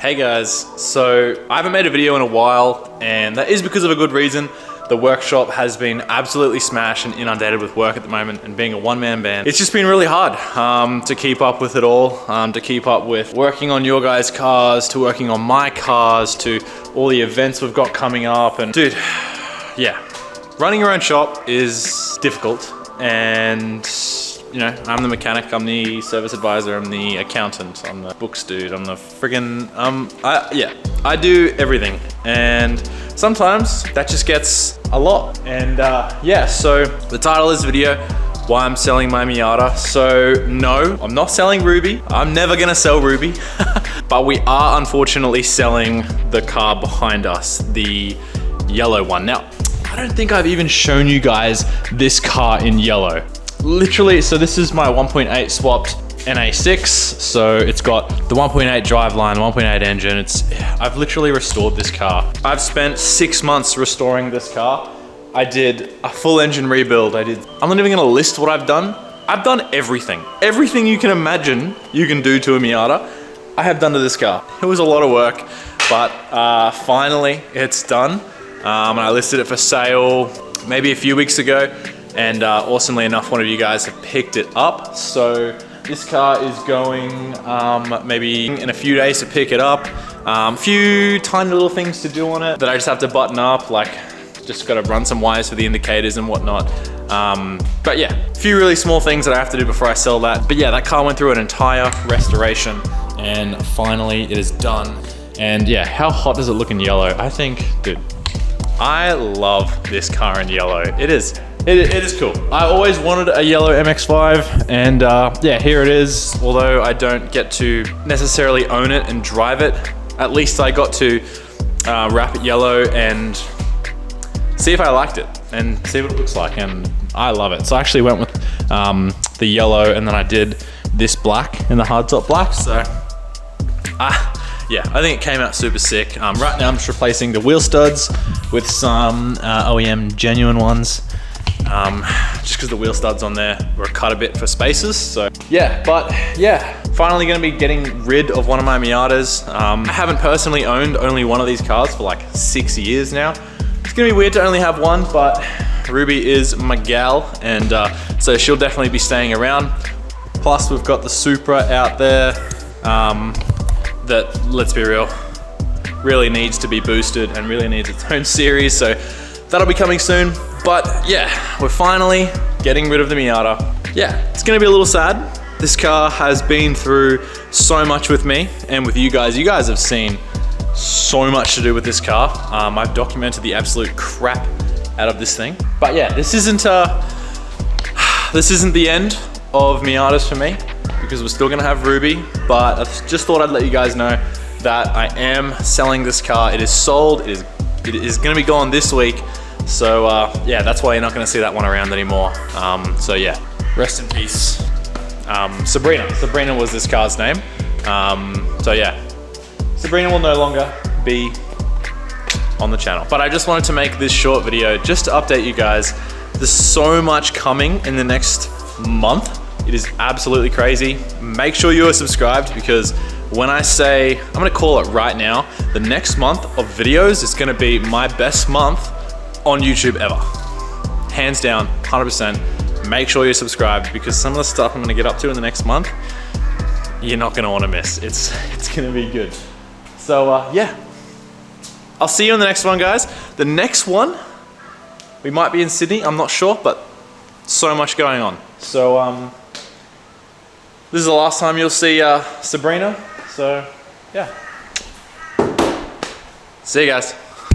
Hey guys, so I haven't made a video in a while, and that is because of a good reason. The workshop has been absolutely smashed and inundated with work at the moment, and being a one-man band, it's just been really hard to keep up with it all, to keep up with working on your guys' cars, to working on my cars, to all the events we've got coming up. And dude, yeah, running your own shop is difficult, and you know, I'm the mechanic, I'm the service advisor, I'm the accountant, I'm the books dude, I'm the friggin', I do everything. And sometimes that just gets a lot. And yeah, so the title of this video, why I'm selling my Miata. So no, I'm not selling Ruby. I'm never gonna sell Ruby, but we are unfortunately selling the car behind us, the yellow one. Now, I don't think I've even shown you guys this car in yellow. Literally, so this is my 1.8 swapped NA6. So it's got the 1.8 driveline, 1.8 engine. I've literally restored this car. I've spent 6 months restoring this car. I did a full engine rebuild. I'm not even gonna list what I've done. I've done everything. Everything you can imagine you can do to a Miata, I have done to this car. It was a lot of work, but finally it's done. And I listed it for sale maybe a few weeks ago. And awesomely enough, one of you guys have picked it up. So this car is going maybe in a few days to pick it up. A few tiny little things to do on it that I just have to button up, like just got to run some wires for the indicators and whatnot. But yeah, a few really small things that I have to do before I sell that. But yeah, that car went through an entire restoration and finally it is done. And yeah, how hot does it look in yellow? I think, dude, I love this car in yellow. It is cool. I always wanted a yellow MX-5, and yeah, here it is. Although I don't get to necessarily own it and drive it, at least I got to wrap it yellow and see if I liked it and see what it looks like, and I love it. So I actually went with the yellow, and then I did this black in the hardtop black. So yeah, I think it came out super sick. Right now I'm just replacing the wheel studs with some OEM genuine ones. Just because the wheel studs on there were cut a bit for spaces. So yeah, but yeah, finally gonna be getting rid of one of my Miatas. I haven't personally owned only one of these cars for like 6 years now. It's gonna be weird to only have one, but Ruby is my gal, and so she'll definitely be staying around. Plus we've got the Supra out there that, let's be real, really needs to be boosted and really needs its own series. So that'll be coming soon. But yeah, we're finally getting rid of the Miata. Yeah, it's gonna be a little sad. This car has been through so much with me and with you guys. You guys have seen so much to do with this car. I've documented the absolute crap out of this thing. But yeah, this isn't the end of Miatas for me, because we're still gonna have Ruby. But I just thought I'd let you guys know that I am selling this car. It is sold. It is gonna be gone this week. So yeah, that's why you're not gonna see that one around anymore. So yeah, rest in peace. Sabrina was this car's name. So yeah, Sabrina will no longer be on the channel. But I just wanted to make this short video just to update you guys. There's so much coming in the next month. It is absolutely crazy. Make sure you are subscribed, because when I say, I'm gonna call it right now, the next month of videos is gonna be my best month on YouTube ever. Hands down, 100%. Make sure you're subscribed, because some of the stuff I'm gonna get up to in the next month, you're not gonna wanna miss. It's gonna be good. So yeah, I'll see you in the next one, guys. The next one, we might be in Sydney, I'm not sure, but so much going on. So this is the last time you'll see Sabrina. So yeah, see you guys.